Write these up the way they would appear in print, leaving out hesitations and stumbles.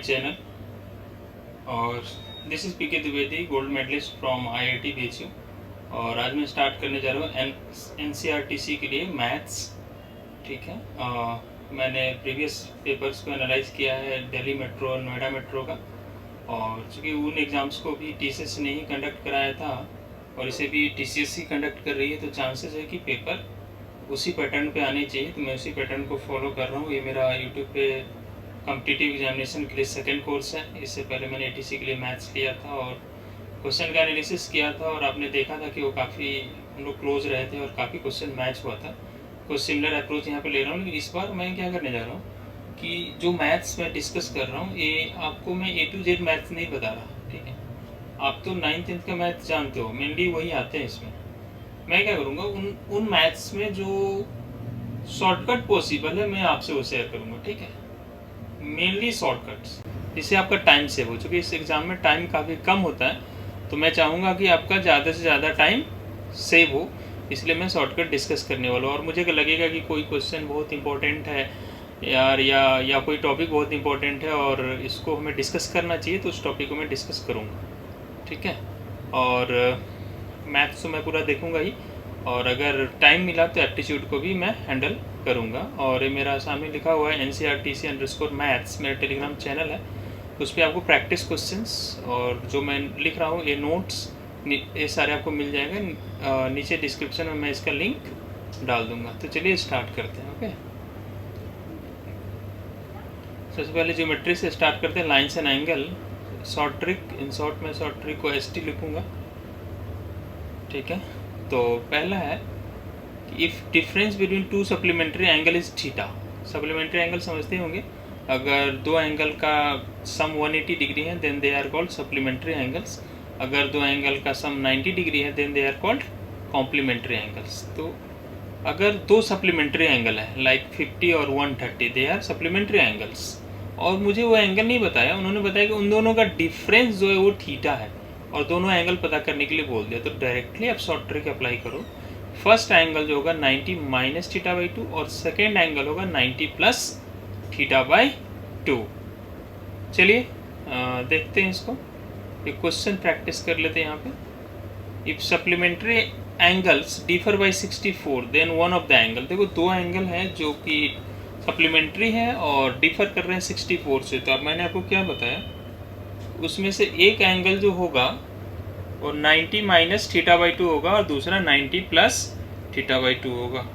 channel. और this is PK Dwivedi, gold medalist from IIT BHU। और आज मैं स्टार्ट करने जा रहा हूँ NCERT के लिए मैथ्स। ठीक है, मैंने प्रीवियस पेपर्स को एनालाइज किया है दिल्ली मेट्रो और नोएडा मेट्रो का। और चूँकि उन एग्ज़ाम्स को भी TCS ने ही कंडक्ट कराया था और इसे भी TCS ही कंडक्ट कर रही है, तो चांसेस है कि पेपर उसी पैटर्न पे आने चाहिए। तो मैं उसी पैटर्न को फॉलो कर रहा हूँ। ये मेरा यूट्यूब पे कॉम्पिटिटिव एग्जामिनेशन के लिए सेकंड कोर्स है। इससे पहले मैंने ATC के लिए मैथ्स लिया था और क्वेश्चन का एनालिसिस किया था, और आपने देखा था कि वो काफ़ी हम लोग क्लोज रहे थे और काफ़ी क्वेश्चन मैच हुआ था। कुछ सिमिलर अप्रोच यहाँ पे ले रहा हूँ, लेकिन इस बार मैं क्या करने जा रहा हूँ कि जो मैथ्स मैं डिस्कस कर रहा हूँ, ये आपको मैं A to Z मैथ्स नहीं बता रहा। ठीक है, आप तो 9th 10th का मैथ्स जानते हो, मेनली वही आते हैं इसमें। मैं क्या करूँगा, उन मैथ्स में जो शॉर्टकट पॉसिबल है मैं आपसे वो शेयर करूँगा। ठीक है, मेनली शॉर्टकट्स, जिससे आपका टाइम सेव हो। चूँकि इस एग्ज़ाम में टाइम काफ़ी कम होता है, तो मैं चाहूँगा कि आपका ज़्यादा से ज़्यादा टाइम सेव हो, इसलिए मैं शॉर्टकट डिस्कस करने वाला हूँ। और मुझे लगेगा कि कोई क्वेश्चन बहुत इंपॉर्टेंट है यार, या कोई टॉपिक बहुत इंपॉर्टेंट है और इसको हमें डिस्कस करना चाहिए, तो उस टॉपिक को मैं डिस्कस करूँगा। ठीक है, और मैथ्स तो मैं पूरा देखूँगा ही, और अगर टाइम मिला तो एप्टीट्यूड को भी मैं हैंडल करूँगा। और ये मेरा सामने लिखा हुआ है NCERTC_मैथ्स, मेरा टेलीग्राम चैनल है। उस पर आपको प्रैक्टिस क्वेश्चंस और जो मैं लिख रहा हूँ ये नोट्स, ये सारे आपको मिल जाएगा। नीचे डिस्क्रिप्शन में मैं इसका लिंक डाल दूँगा। तो चलिए स्टार्ट करते हैं। ओके, सबसे पहले ज्योमेट्री से स्टार्ट करते हैं। Lines and angle, short trick. In short में शॉर्ट ट्रिक को ST लिखूँगा। ठीक है, तो पहला है कि if difference between two supplementary angle is theta. Supplementary angle समझते होंगे, अगर दो एंगल का सम 180 डिग्री है then they are called supplementary angles. अगर दो एंगल का सम 90 डिग्री है then they are called complementary angles. तो अगर दो सप्लीमेंट्री एंगल है लाइक 50 और 130, दे आर सप्लीमेंट्री एंगल्स। और मुझे वो एंगल नहीं बताया, उन्होंने बताया कि उन दोनों का डिफरेंस जो है वो थीटा है, और दोनों एंगल पता करने के लिए बोल दिया। तो डायरेक्टली आप शॉर्ट ट्रिक अप्लाई करो। फर्स्ट एंगल जो होगा 90 माइनस थीटा बाई 2, और सेकेंड एंगल होगा 90 प्लस थीटा बाई 2। चलिए देखते हैं इसको। एक क्वेश्चन प्रैक्टिस कर लेते हैं यहाँ पे। If supplementary angles differ by 64 then one of the angle. देखो दो एंगल हैं जो कि सप्लीमेंट्री है और डिफर कर रहे हैं 64 से। तो अब मैंने आपको क्या बताया, उसमें से एक एंगल जो होगा वो 90 माइनस थीटा बाई 2 होगा और दूसरा 90 प्लस थीटा बाई 2 होगा।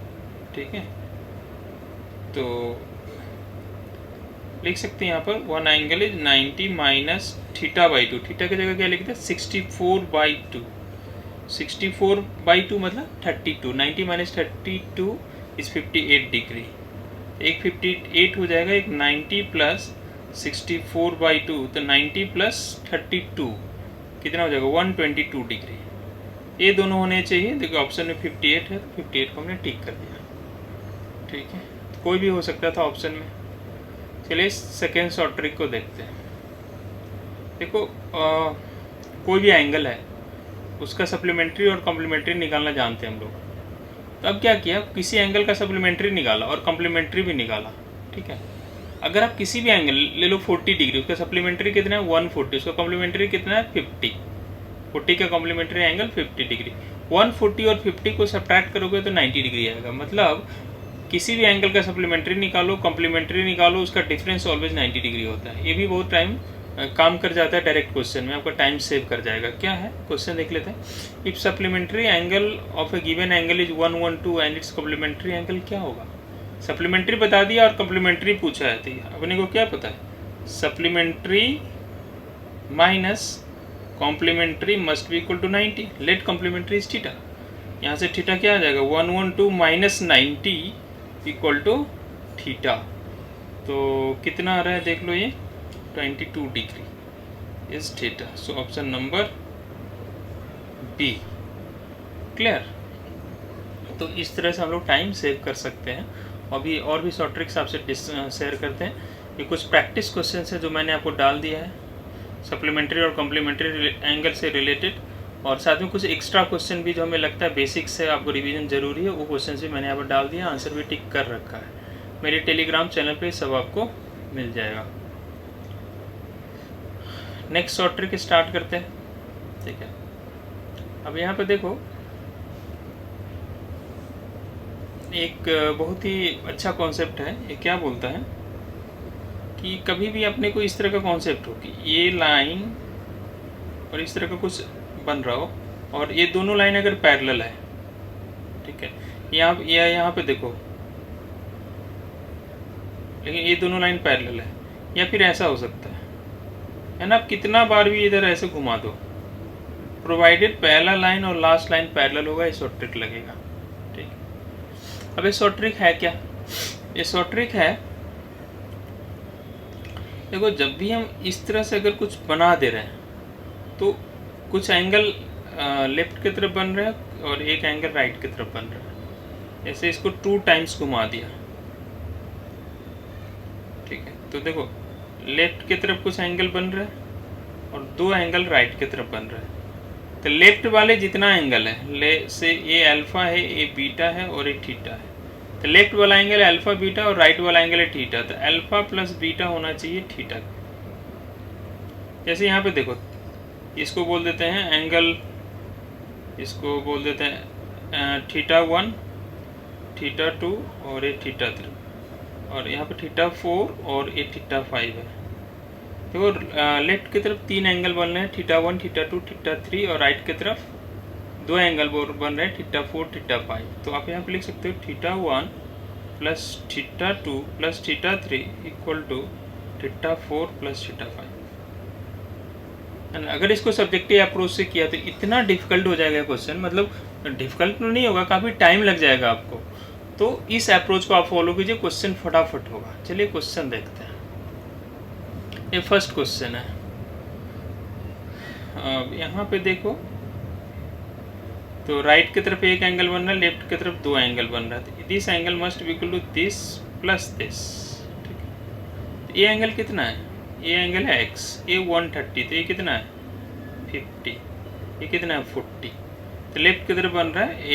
ठीक है, तो लिख सकते हैं यहाँ पर one angle is 90 minus theta by 2। Theta की जगह क्या लिखते हैं 64 बाई 2। 64 बाई 2 मतलब 32। 90 माइनस 32 इज 58 डिग्री। एक 58 हो जाएगा, एक 90 प्लस 64 बाई 2, तो 90 प्लस 32 कितना हो जाएगा 122 डिग्री। ये दोनों होने चाहिए। देखो ऑप्शन में 58 है, तो 58 को हमने टिक कर दिया। ठीक है, तो कोई भी हो सकता था ऑप्शन में। चलिए सेकेंड शॉर्ट ट्रिक को देखते हैं। देखो कोई भी एंगल है उसका सप्लीमेंट्री और कॉम्प्लीमेंट्री निकालना जानते हैं हम लोग। तो अब क्या किया, किसी एंगल का सप्लीमेंट्री निकाला और कॉम्प्लीमेंट्री भी निकाला। ठीक है, अगर आप किसी भी एंगल ले लो 40 डिग्री, उसका सप्लीमेंट्री कितना है 140, उसका कॉम्प्लीमेंट्री कितना है 50। 40 का कॉम्प्लीमेंट्री एंगल 50 डिग्री। 140 और 50 को सब्ट्रैक्ट करोगे तो 90 डिग्री आएगा। मतलब किसी भी एंगल का सप्लीमेंट्री निकालो, कॉम्प्लीमेंट्री निकालो, उसका डिफरेंस ऑलवेज 90 डिग्री होता है। ये भी बहुत टाइम काम कर जाता है डायरेक्ट क्वेश्चन में, आपका टाइम सेव कर जाएगा। क्या है क्वेश्चन देख लेते हैं। If supplementary angle of a given angle is 112 and it's complementary angle, क्या होगा। सप्लीमेंट्री बता दिया और कॉम्प्लीमेंट्री पूछा है, तो अपने को क्या पता है, supplementary minus complementary must be equal to 90। Let complementary is theta. यहाँ से थीटा क्या आ जाएगा 112 माइनस 90 इक्वल टू थीटा। तो कितना आ रहा है देख लो, ये 22 degree is theta. So option number B. Clear. तो इस तरह से हम लोग टाइम सेव कर सकते हैं। अभी और भी शॉर्ट ट्रिक्स आपसे शेयर करते हैं। ये कुछ प्रैक्टिस क्वेश्चन है जो मैंने आपको डाल दिया है सप्लीमेंट्री और कॉम्प्लीमेंट्री एंगल से रिलेटेड, और साथ में कुछ एक्स्ट्रा क्वेश्चन भी जो हमें लगता है बेसिक्स से आपको रिवीजन जरूरी है, वो क्वेश्चन भी मैंने यहाँ पर डाल दिया, आंसर भी टिक कर रखा है। मेरे टेलीग्राम चैनल पे सब आपको मिल जाएगा। नेक्स्ट शॉर्ट ट्रिक स्टार्ट करते हैं, ठीक है। अब यहाँ पे देखो एक बहुत ही अच्छा कॉन्सेप्ट है। ये क्या बोलता है कि कभी भी अपने को इस तरह का कॉन्सेप्ट हो कि ये लाइन और इस तरह का कुछ बन रहा हो और ये दोनों लाइन अगर पैरेलल है, ठीक है, यहाँ पे देखो, लेकिन ये दोनों लाइन पैरेलल है, या फिर ऐसा हो सकता है ना, आप कितना बार भी इधर ऐसे घुमा दो, प्रोवाइडेड पहला लाइन और लास्ट लाइन पैरेलल होगा, ये शॉर्ट ट्रिक लगेगा, ठीक। अब ये शॉर्ट ट्रिक है क्या? ये शॉर्ट ट्रिक है, देखो जब भी हम इस तरह से अगर कुछ बना दे रहे हैं तो कुछ एंगल लेफ्ट की तरफ बन रहा है और एक एंगल राइट की तरफ बन रहा है। जैसे इसको 2 टाइम्स घुमा दिया, ठीक है, तो देखो लेफ्ट की तरफ कुछ एंगल बन रहा है और 2 एंगल राइट की तरफ बन रहा है। तो लेफ्ट वाले जितना एंगल है, से ये अल्फा है, ये बीटा है और ये थीटा है, तो लेफ्ट वाला एंगल है अल्फा बीटा और राइट वाला एंगल है थीटा, तो अल्फा प्लस बीटा होना चाहिए थीटा। जैसे यहाँ पे देखो, इसको बोल देते हैं एंगल, इसको बोल देते हैं θ1, θ2 और ये θ3, और यहाँ पे θ4 और ये θ5 है। देखो लेफ्ट की तरफ 3 एंगल बन रहे हैं, θ1, θ2, θ3, और राइट की तरफ 2 एंगल बन रहे हैं, θ4, θ5। तो आप यहाँ पे लिख सकते हो θ1 plus θ2 plus θ3 equal to θ4 plus θ5। अगर इसको सब्जेक्टिव अप्रोच से किया तो इतना डिफिकल्ट हो जाएगा क्वेश्चन, मतलब डिफिकल्ट तो नहीं होगा, काफ़ी टाइम लग जाएगा आपको। तो इस अप्रोच को आप फॉलो कीजिए, क्वेश्चन फटाफट होगा। चलिए क्वेश्चन देखते हैं। ये फर्स्ट क्वेश्चन है। अब यहाँ पे देखो तो राइट की तरफ एक एंगल बन रहा है, लेफ्ट की तरफ 2 एंगल बन रहा है। This angle must be equal to this plus this, ठीक है। ये एंगल कितना है? ये एंगल है x, ये 130, तो ये कितना है 50, ये कितना है 40। तो लेफ्ट की तरफ बन रहा है,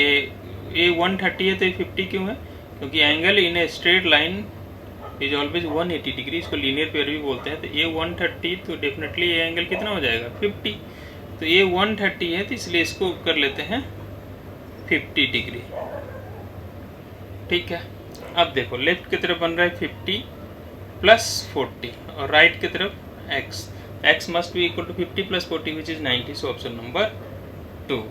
ये 130 है, तो ये 50 क्यों है? क्योंकि angle in a straight line is always 180 degree, इसको लीनियर पेयर भी बोलते हैं। तो ये 130, तो डेफिनेटली ये एंगल कितना हो जाएगा 50। तो ये 130 है, तो इसलिए इसको कर लेते हैं 50 डिग्री, ठीक है। अब देखो लेफ्ट की तरफ बन रहा है 50 प्लस 40 और राइट की तरफ x must be equal to 50 plus 40 which is 90, so option number 2।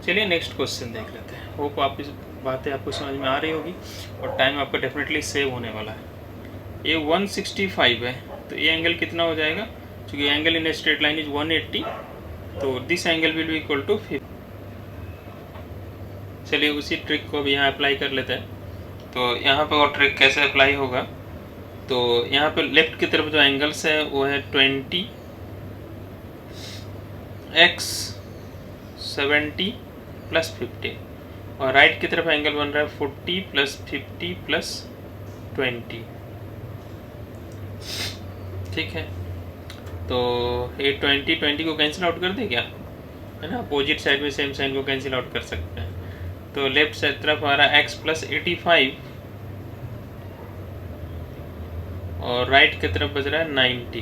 चलिए नेक्स्ट क्वेश्चन देख लेते हैं। होप आप इस बातें आपको समझ में आ रही होगी और टाइम आपका डेफिनेटली सेव होने वाला है। ये 165 है, तो ये एंगल कितना हो जाएगा? क्योंकि angle in a straight line is 180, तो this angle will be equal to 50। चलिए उसी ट्रिक को भी यहाँ अप्लाई कर लेते हैं। तो यहाँ पे और ट्रिक कैसे अप्लाई होगा, तो यहाँ पे लेफ्ट की तरफ जो एंगल्स है वो है 20, x 70 प्लस 50, और राइट की तरफ एंगल बन रहा है 40 प्लस 50 प्लस 20, ठीक है। तो ये 20 को कैंसिल आउट कर दे क्या, है ना, अपोजिट साइड में सेम साइन को कैंसिल आउट कर सकते हैं। तो लेफ्ट साइड तरफ आ रहा है x प्लस 85 और राइट की तरफ बच रहा है 90,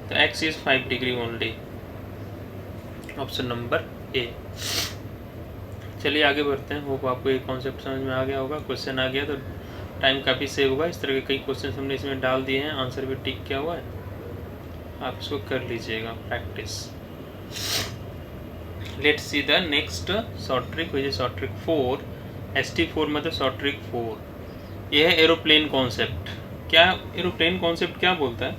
तो x is 5 degree only, option number A. चलिए आगे बढ़ते हैं। होप आपको ये कॉन्सेप्ट समझ में आ गया होगा। क्वेश्चन आ गया तो टाइम काफ़ी सेव होगा। इस तरह के कई क्वेश्चन हमने इसमें डाल दिए हैं, आंसर भी टिक किया हुआ है, आप इसको कर लीजिएगा practice. Let's see the next short trick, which is short trick 4, ST4 मतलब शॉर्ट ट्रिक 4। यह है एरोप्लेन कॉन्सेप्ट। क्या एरोप्लेन कॉन्सेप्ट क्या बोलता है?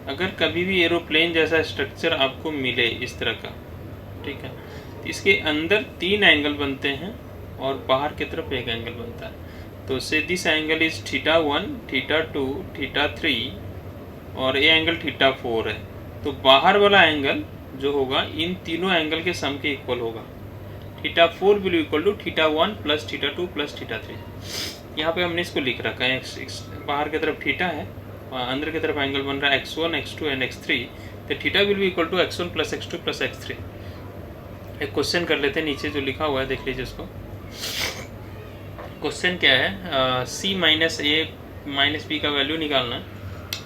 अगर कभी भी एरोप्लेन जैसा स्ट्रक्चर आपको मिले इस तरह का, ठीक है, तो इसके अंदर 3 एंगल बनते हैं और बाहर की तरफ एक एंगल बनता है। तो से दिस एंगल इज θ1, θ2, θ3 और ये एंगल θ4 है। तो बाहर वाला एंगल जो होगा इन तीनों एंगल के सम के इक्वल होगा। θ4 will equal to θ1 plus θ2 plus θ3। यहाँ पे हमने इसको लिख रखा है, बाहर की तरफ θ है और अंदर की तरफ एंगल बन रहा है x1, x2 एंड x3। तो θ will be equal to x1 plus x2 plus x3। एक क्वेश्चन कर लेते हैं, नीचे जो लिखा हुआ है देख लीजिए इसको। क्वेश्चन क्या है, c minus a minus b का वैल्यू निकालना है।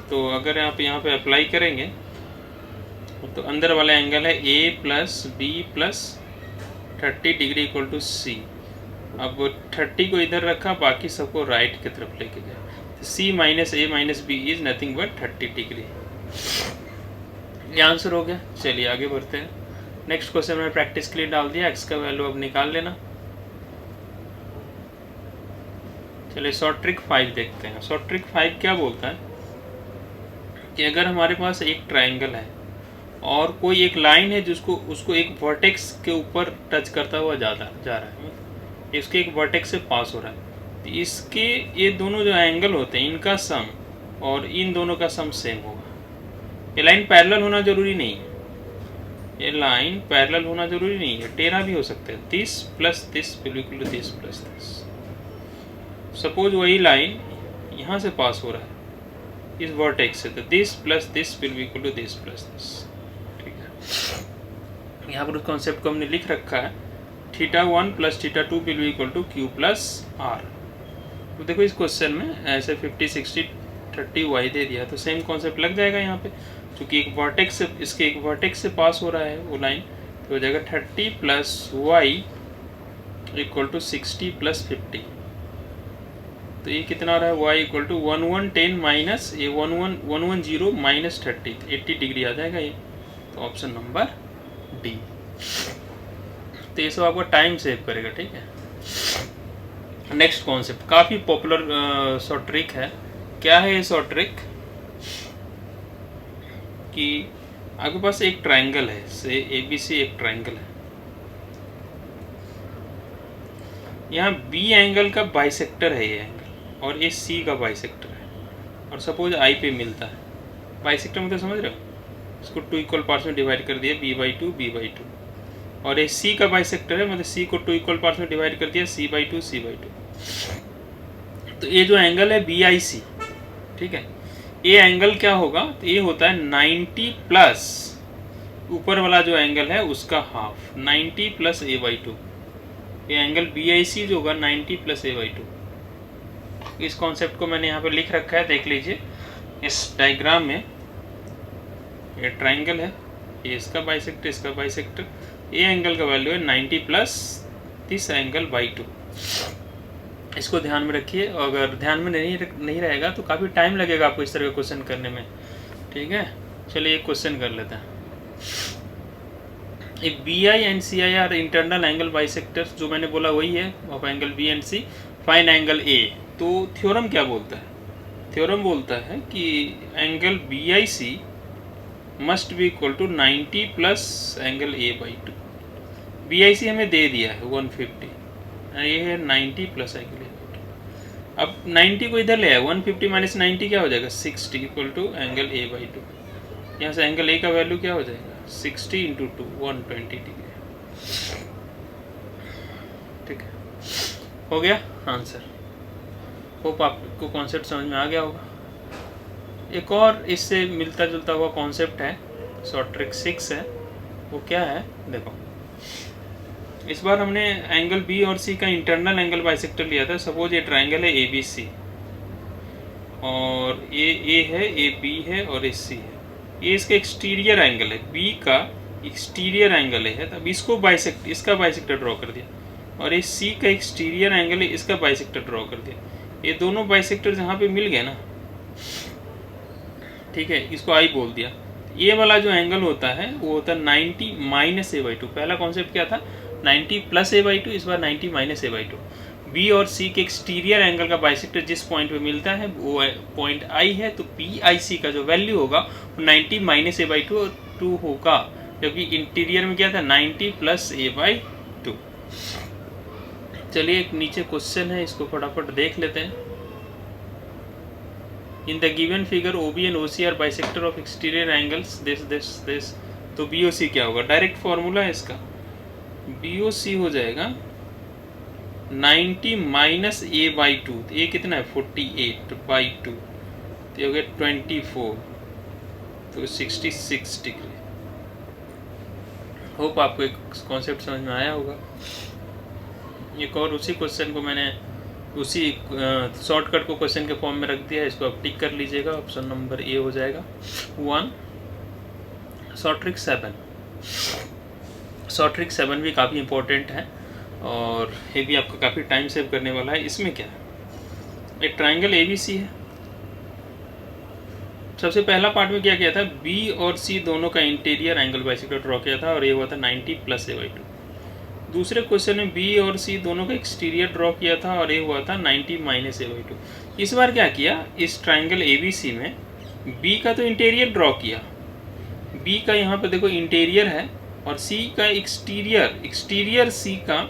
तो अगर आप यहाँ पे अप्लाई करेंगे तो अंदर वाला एंगल है A plus B plus 30 degree equal to C. अब 30 को इधर रखा, बाकी सबको राइट की तरफ लेके गया, तो C minus A minus B is nothing but 30 degree. ये आंसर हो गया। चलिए आगे बढ़ते हैं। नेक्स्ट क्वेश्चन में प्रैक्टिस के लिए डाल दिया, एक्स का वैल्यू अब निकाल लेना। चलिए शॉर्ट ट्रिक 5 देखते हैं। शॉर्ट ट्रिक 5 क्या बोलता है कि अगर हमारे पास एक ट्राइंगल है और कोई एक लाइन है जिसको उसको एक वर्टेक्स के ऊपर टच करता हुआ जा रहा है, इसके एक वर्टेक्स से पास हो रहा है, तो इसके ये दोनों जो एंगल होते हैं इनका सम और इन दोनों का सम सेम होगा। ये लाइन पैरेलल होना जरूरी नहीं है, ये लाइन पैरेलल होना जरूरी नहीं है, टेढ़ा भी हो सकता है। दिस प्लस दिस बिल्कुल दिस प्लस दिस। सपोज वही लाइन यहाँ से पास हो रहा है इस वर्टेक्स से, तो this plus this will be equal to this plus this. ठीक है, यहाँ पर उस कॉन्सेप्ट को हमने लिख रखा है, θ1 plus θ2 will be equal to Q plus R। तो देखो इस क्वेश्चन में ऐसे 50 60 30 y दे दिया, तो सेम कॉन्सेप्ट लग जाएगा यहाँ पे, क्योंकि एक वर्टेक्स से इसके एक वर्टेक्स से पास हो रहा है वो लाइन, तो हो जाएगा 30 plus Y equal to 60 plus 50। तो ये कितना आ रहा है, y इक्वल टू 1110 माइनस ये 1110 माइनस 30, 80 डिग्री आ जाएगा ये। तो ऑप्शन नंबर डी। तो ये सब आपका टाइम सेव करेगा। ठीक है, नेक्स्ट कॉन्सेप्ट काफ़ी पॉपुलर शॉर्ट ट्रिक है। क्या है ये शॉर्ट ट्रिक कि आपके पास एक ट्राइंगल है, से ABC एक ट्राइंगल है, यहाँ B एंगल का बाइसेक्टर है ये एंगल, और ये C का बाइसेक्टर है, और सपोज I पे मिलता है। बाइसेक्टर मतलब समझ रहे हो, इसको 2 इक्वल पार्ट्स में डिवाइड कर दिया b/2 b/2, और ये C का बाइसेक्टर है, मतलब C को 2 इक्वल पार्ट्स में डिवाइड कर दिया c/2 c/2। तो ये जो एंगल है BIC, ठीक है, ये एंगल क्या होगा, तो ये होता है 90 प्लस ऊपर वाला जो एंगल है उसका हाफ, 90 प्लस a/2। ये एंगल BIC जो होगा 90 प्लस a/2। इस कॉन्सेप्ट को मैंने यहाँ पे लिख रखा है, देख लीजिए इस डायग्राम में। ये ट्राइंगल है, ये इसका बाइसेक्टर इसका बाइसेक्टर, ये एंगल का वैल्यू है 90 प्लस दिस एंगल बाई 2। इसको ध्यान में रखिए, अगर ध्यान में नहीं रहेगा तो काफ़ी टाइम लगेगा आपको इस तरह का क्वेश्चन करने में। ठीक है, चलिए एक क्वेश्चन कर लेते हैं। एक BI and CI are internal angle bisectors, जो मैंने बोला वही है, of angle B and C, find angle A। तो थ्योरम क्या बोलता है, थ्योरम बोलता है कि angle BIC must be equal to 90 plus angle A/2। BIC हमें दे दिया है 150, ये है 90 प्लस एंगल A/2। अब 90 को इधर ले आए, 150 माइनस 90 क्या हो जाएगा, 60 इक्वल टू एंगल A/2। यहाँ से एंगल A का वैल्यू क्या हो जाएगा, 60 इंटू 2 120 डिग्री। ठीक है, हो गया आंसर। होप आपको कॉन्सेप्ट समझ में आ गया होगा। एक और इससे मिलता जुलता हुआ कॉन्सेप्ट है, शॉर्ट ट्रिक 6 है। वो क्या है, देखो इस बार हमने एंगल B और C का इंटरनल एंगल बाइसेक्टर लिया था। सपोज ये ट्राइंगल है ABC, और ये A है, ये B है और ये C है। ये इसका एक्सटीरियर एंगल है, B का एक्सटीरियर एंगल है, तब इसको इसका बाइसेक्टर ड्रॉ कर दिया, और ये C का एक्सटीरियर एंगल है, इसका बाइसेक्टर ड्रॉ कर दिया। ये दोनों बाइसेक्टर जहाँ पे मिल गए ना, ठीक है, इसको I बोल दिया। ये वाला जो एंगल होता है वो होता है 90 माइनस A/2। पहला कॉन्सेप्ट क्या था, 90 प्लस A/2, इस बार 90 माइनस A/2। B और C के एक्सटीरियर एंगल का बाइसेक्टर जिस पॉइंट पे मिलता है वो पॉइंट I है, तो BIC का जो वैल्यू होगा वो 90 माइनस A/2 होगा, क्योंकि इंटीरियर में क्या था 90 प्लस A/2। चलिए एक नीचे क्वेश्चन है, इसको फटाफट देख लेते हैं। In the given figure OB and OC are bisector of exterior angles this. तो BOC क्या होगा, डायरेक्ट फॉर्मूला है इसका, BOC हो जाएगा 90 माइनस A/2। ये कितना है 48/2, तो ये हो गया 24, तो 66 डिग्री। होप आपको एक कॉन्सेप्ट समझ में आया होगा। एक और उसी क्वेश्चन को मैंने उसी शॉर्टकट को क्वेश्चन के फॉर्म में रख दिया है, इसको आप टिक कर लीजिएगा। ऑप्शन नंबर A हो जाएगा 1। Short trick 7। शॉर्ट ट्रिक 7 भी काफ़ी इंपॉर्टेंट है और ये भी आपका काफ़ी टाइम सेव करने वाला है। इसमें क्या है, एक ट्राइंगल ABC है। सबसे पहला पार्ट में क्या किया था, B और C दोनों का इंटीरियर एंगल बाइसेक्टर ड्रॉ किया था और ये हुआ था 90 + a/2। दूसरे क्वेश्चन में B और C दोनों का एक्सटीरियर ड्रॉ किया था और ये हुआ था 90 - a/2। इस बार क्या किया, इस ट्राइंगल ABC में B का तो इंटीरियर ड्रॉ किया, B का यहाँ पे देखो इंटीरियर है और C का एक्सटीरियर C का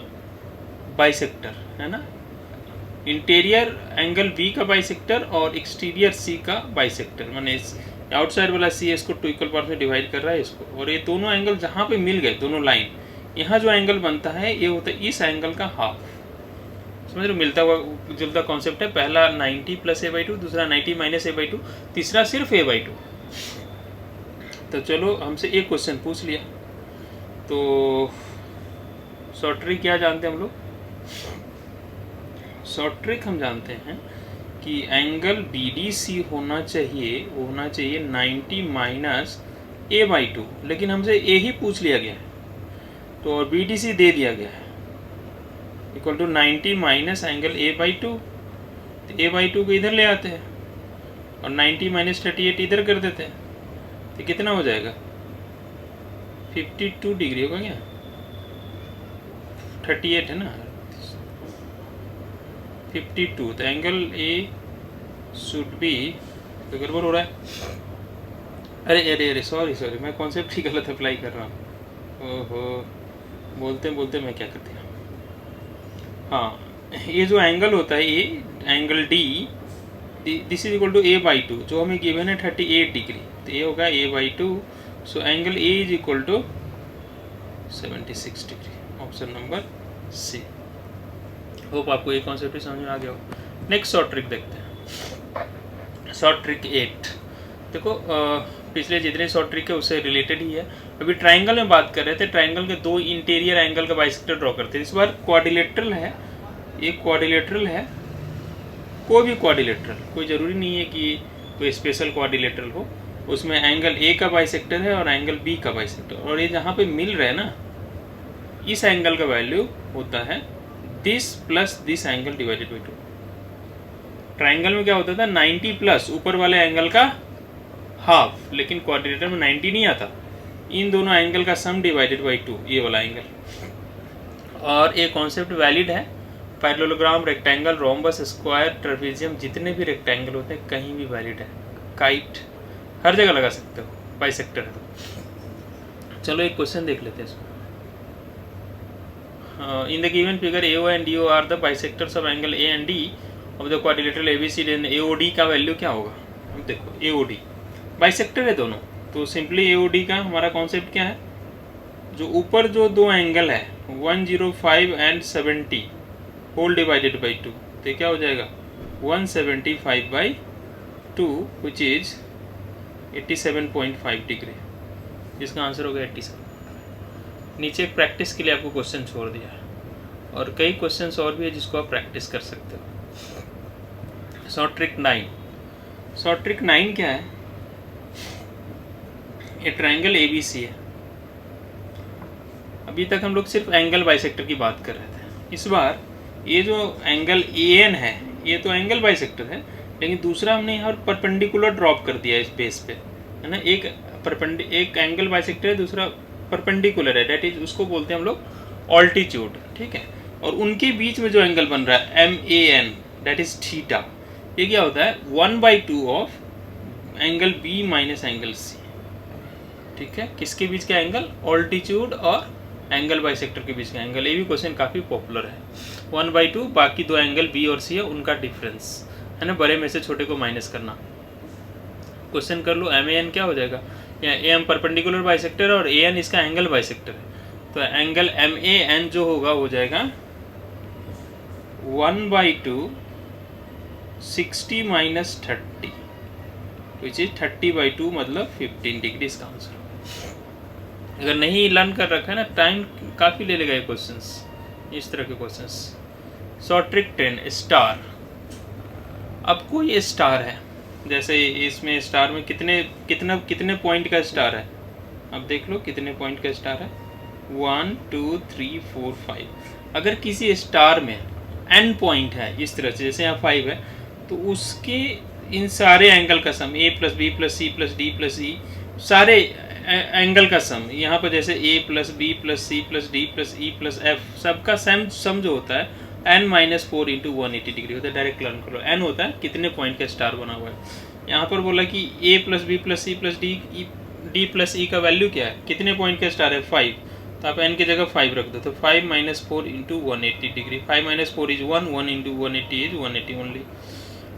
बाइसेक्टर है ना, इंटीरियर एंगल B का बाइसेक्टर और एक्सटीरियर C का बाइसेक्टर, माने आउटसाइड वाला C इसको 2 इक्वल पार्ट में डिवाइड कर रहा है इसको, और ये दोनों एंगल जहाँ पे मिल गए दोनों लाइन, यहाँ जो एंगल बनता है ये होता है इस एंगल का हाफ। समझ रहे हो, मिलता हुआ जुलता कॉन्सेप्ट है। पहला 90 + a/2, दूसरा 90 - a/2, तीसरा सिर्फ a/2। तो चलो हमसे एक क्वेश्चन पूछ लिया, तो शॉर्ट ट्रिक क्या जानते हैं हम लोग, शॉर्ट ट्रिक हम जानते हैं कि एंगल BDC होना चाहिए 90 - a/2, लेकिन हमसे a ही पूछ लिया गया है तो और BDC दे दिया गया है equal to 90 minus angle a/2, तो a/2 को इधर ले आते हैं और 90 - 38 इधर कर देते हैं, तो कितना हो जाएगा 52 डिग्री होगा क्या, 38 है ना 52, तो एंगल A शुड बी, तो गड़बड़ हो रहा है, अरे सॉरी मैं कॉन्सेप्ट ही गलत अप्लाई कर रहा हूँ, ओहो बोलते मैं क्या कर दिया। हाँ, ये जो एंगल होता है ये angle D, this is equal to a/2, जो हमें गिवन है 38 डिग्री, तो ये होगा a/2, so angle A is equal to 76 degree, option number C। Hope आपको ये कॉन्सेप्ट समझ में आ गया हो। नेक्स्ट शॉर्ट ट्रिक देखते हैं, शॉर्ट ट्रिक 8। देखो पिछले जितने शॉर्ट ट्रिक है उससे रिलेटेड ही है। अभी ट्राइंगल में बात कर रहे थे, ट्राइंगल के दो इंटीरियर एंगल का बाइसेक्टर ड्रॉ करते हैं। इस बार क्वाड्रिलेटरल है, एक क्वाड्रिलेटरल है, कोई भी क्वाड्रिलेटरल, कोई ज़रूरी नहीं है कि कोई स्पेशल क्वाड्रिलेटरल हो, उसमें एंगल A का बाइसेक्टर है और एंगल B का बाइसेक्टर, और ये जहाँ पे मिल रहा है ना, इस एंगल का वैल्यू होता है this plus this angle divided by 2। Triangle में क्या होता था 90 प्लस ऊपर वाले एंगल का हाफ, लेकिन क्वाड्रिलेटरल में 90 नहीं आता, इन दोनों एंगल का सम डिवाइडेड बाई 2, ये वाला एंगल। और ये कॉन्सेप्ट वैलिड है, parallelogram, rectangle, rhombus, square, trapezium, जितने भी रेक्टेंगल होते हैं कहीं भी वैलिड है, काइट हर जगह लगा सकते हो, बाइसेक्टर है तो। चलो एक क्वेश्चन देख लेते हैं इसमें। In the given figure AO and DO are the bisectors of angle A and D of the quadrilateral ABC, then AOD का वैल्यू क्या होगा। अब देखो AOD बाइसेक्टर है दोनों, तो सिंपली AOD का हमारा कॉन्सेप्ट क्या है, जो ऊपर जो दो एंगल है 105 एंड 70 होल डिवाइडेड बाई 2, तो क्या हो जाएगा 175 बाई 2 विच इज 87.5 डिग्री, जिसका आंसर होगा 87। नीचे प्रैक्टिस के लिए आपको क्वेश्चन छोड़ दिया है, और कई क्वेश्चंस और भी है जिसको आप प्रैक्टिस कर सकते हो। Short trick 9। शॉर्ट ट्रिक 9 क्या है, ये ट्राइंगल ABC है। अभी तक हम लोग सिर्फ एंगल बाइसेक्टर की बात कर रहे थे, इस बार ये जो एंगल AN है ये तो एंगल बाइसेक्टर है, लेकिन दूसरा हमने यहाँ परपेंडिकुलर ड्रॉप कर दिया इस बेस पे, है ना। एक एंगल बाइसेक्टर है, दूसरा परपेंडिकुलर है, डेट इज उसको बोलते हैं हम लोग ऑल्टीट्यूड, ठीक है। और उनके बीच में जो एंगल बन रहा है MAN, डेट इज थीटा, ये क्या होता है 1/2 of angle B minus angle C, ठीक है। किसके बीच का एंगल, ऑल्टीट्यूड और एंगल बाइसेक्टर के बीच का एंगल। ये भी क्वेश्चन काफ़ी पॉपुलर है। 1/2, बाकी दो एंगल B और C है उनका डिफरेंस, है ना, बड़े में से छोटे को माइनस करना। क्वेश्चन कर लो MAN क्या हो जाएगा, या AM परपेंडिकुलर बाइसेक्टर और AN इसका एंगल बाइसेक्टर है, तो एंगल MAN जो होगा हो जाएगा 1/2 60 माइनस 30 विच इज 30/2, मतलब 15 डिग्री इसका आंसर। अगर नहीं लर्न कर रखा है ना, टाइम काफ़ी ले लेगा ये क्वेश्चंस, इस तरह के क्वेश्चंस। Short trick 10 star. अब कोई स्टार है, जैसे इसमें स्टार में कितने पॉइंट का स्टार है, अब देख लो कितने पॉइंट का स्टार है, 1 2 3 4 5। अगर किसी स्टार में n पॉइंट है इस तरह से, जैसे यहाँ 5 है, तो उसके इन सारे एंगल का sum a plus B plus C plus D plus E, सारे एंगल का सम यहाँ पर जैसे a plus B plus C plus D plus E plus F, सबका सम जो होता है n-4 इंटू 180 डिग्री होता है। डायरेक्ट लर्न करो, n होता है कितने पॉइंट का स्टार बना हुआ है। यहाँ पर बोला कि a plus B plus C plus D plus E का वैल्यू क्या है, कितने पॉइंट का स्टार है 5, तो आप n की जगह 5 रख दो, तो 5-4 into 180 degree, 5-4 is 1 into 180 is 180 only.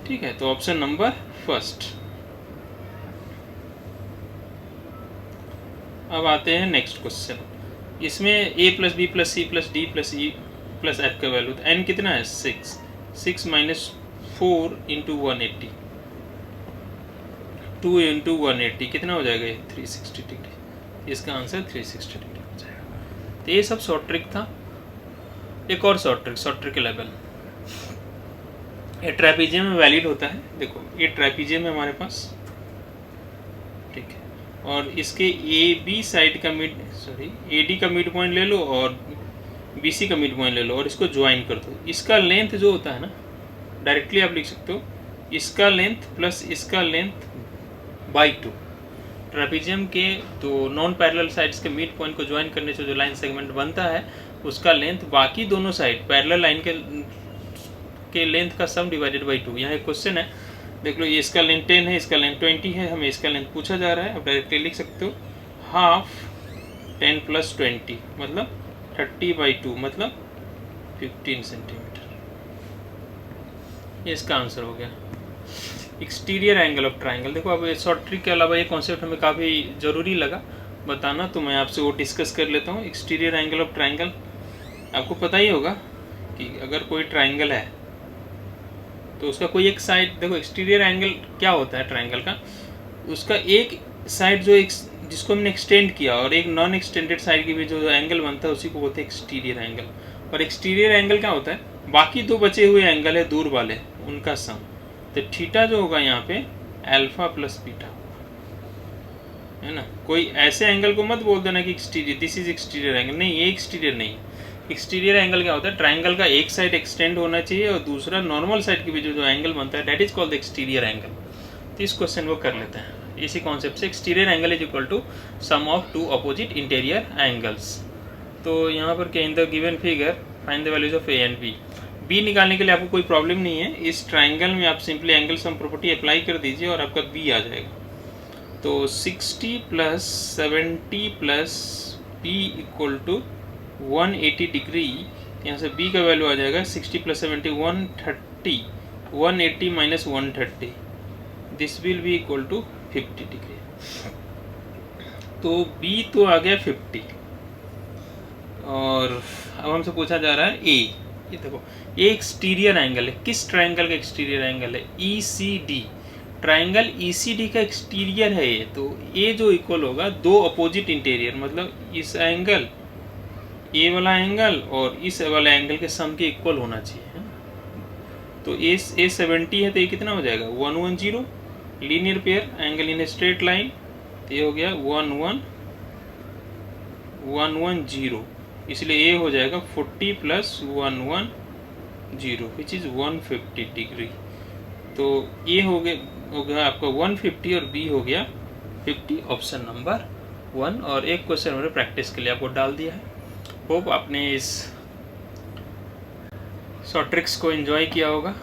ठीक है, तो ऑप्शन नंबर फर्स्ट। अब आते हैं नेक्स्ट क्वेश्चन। इसमें a plus B plus C plus D plus E plus F का वैल्यू, तो n कितना है 6 माइनस 4 इंटू 180, 2 इंटू 180 कितना हो जाएगा, 360 डिग्री। इसका आंसर 360 डिग्री हो जाएगा। तो ये सब शॉर्ट ट्रिक था। एक और शॉर्ट ट्रिक 11, ये ट्रेपीजियम में वैलिड होता है। देखो ये ट्रेपीजियम है हमारे पास, ठीक है, और इसके AB साइड का AD का मिड पॉइंट ले लो और BC का मिड पॉइंट ले लो और इसको ज्वाइन कर दो। इसका लेंथ जो होता है ना, डायरेक्टली आप लिख सकते हो इसका लेंथ प्लस इसका लेंथ बाई 2। ट्रेपीजियम के दो नॉन पैरेलल साइड्स के मिड पॉइंट को ज्वाइन करने से जो लाइन सेगमेंट बनता है, उसका लेंथ बाकी दोनों साइड पैरेलल लाइन के लेंथ का सम डिवाइडेड बाई 2। यहाँ एक क्वेश्चन है, देख लो, ये इसका लेंथ 10 है, इसका लेंथ 20 है, हमें इसका लेंथ पूछा जा रहा है। अब डायरेक्टली लिख सकते हो हाफ 10 प्लस 20 मतलब 30/2 मतलब 15 सेंटीमीटर। ये इसका आंसर हो गया। एक्सटीरियर एंगल ऑफ ट्राइंगल, देखो अब शॉर्ट ट्रिक के अलावा ये कॉन्सेप्ट हमें काफ़ी ज़रूरी लगा बताना, तो मैं आपसे वो डिस्कस कर लेता हूँ। एक्सटीरियर एंगल ऑफ ट्राइंगल, आपको पता ही होगा कि अगर कोई ट्राइंगल है तो उसका कोई एक साइड, देखो एक्सटीरियर एंगल क्या होता है ट्राइंगल का, उसका एक साइड जिसको हमने एक्सटेंड किया और एक नॉन एक्सटेंडेड साइड की भी जो एंगल बनता है उसी को बोलते हैं एक्सटीरियर एंगल। और एक्सटीरियर एंगल क्या होता है, बाकी दो बचे हुए एंगल है दूर वाले, उनका सम। तो थीटा जो होगा यहाँ पे अल्फा प्लस बीटा है ना। कोई ऐसे एंगल को मत बोल देना कि exterior, this is exterior angle, नहीं, ये एक्सटीरियर नहीं। एक्सटीरियर एंगल क्या होता है, ट्राइंगल का एक साइड एक्सटेंड होना चाहिए और दूसरा नॉर्मल साइड के बीच जो एंगल बनता है, that is called exterior angle. तो इस क्वेश्चन को कर लेते हैं इसी कॉन्सेप्ट से। Exterior angle is equal to sum of two opposite interior angles. तो यहाँ पर in the given figure find the values of A and B. B निकालने के लिए आपको कोई प्रॉब्लम नहीं है, इस ट्राइंगल में आप simply angle sum property apply कर दीजिए और आपका बी आ जाएगा। तो 60 plus 70 plus B equal to 180 degree. यहाँ से b का वैल्यू आ जाएगा 60 plus 70 130, 180 minus 130, this will be equal to 50 degree. तो b तो आ गया 50 और अब हमसे पूछा जा रहा है a। ये देखो, ये एक्सटीरियर एंगल है, किस ट्राइंगल का एक्सटीरियर एंगल है, ECD। ट्राइंगल ECD का एक्सटीरियर है ये, तो ये जो इक्वल होगा दो अपोजिट इंटीरियर, मतलब इस एंगल, ए वाला एंगल और इस वाला एंगल के सम के इक्वल होना चाहिए, है ना। तो ए 70 है तो ये कितना हो जाएगा 110, linear pair angle in a straight line, तो ये हो गया 110, इसलिए ये हो जाएगा 40 प्लस 110 विच इज़ 150 डिग्री। तो ये हो गया आपका 150 और बी हो गया 50, ऑप्शन नंबर 1। और एक क्वेश्चन मैंने प्रैक्टिस के लिए आपको डाल दिया है। होप आपने इस शॉर्ट ट्रिक्स को एंजॉय किया होगा।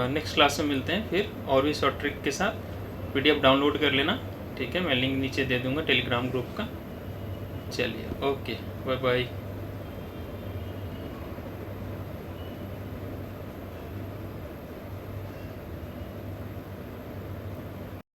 नेक्स्ट क्लास में मिलते हैं फिर और भी शॉर्ट ट्रिक के साथ। PDF डाउनलोड कर लेना, ठीक है, मैं लिंक नीचे दे दूंगा टेलीग्राम ग्रुप का। चलिए, ओके, बाय बाय।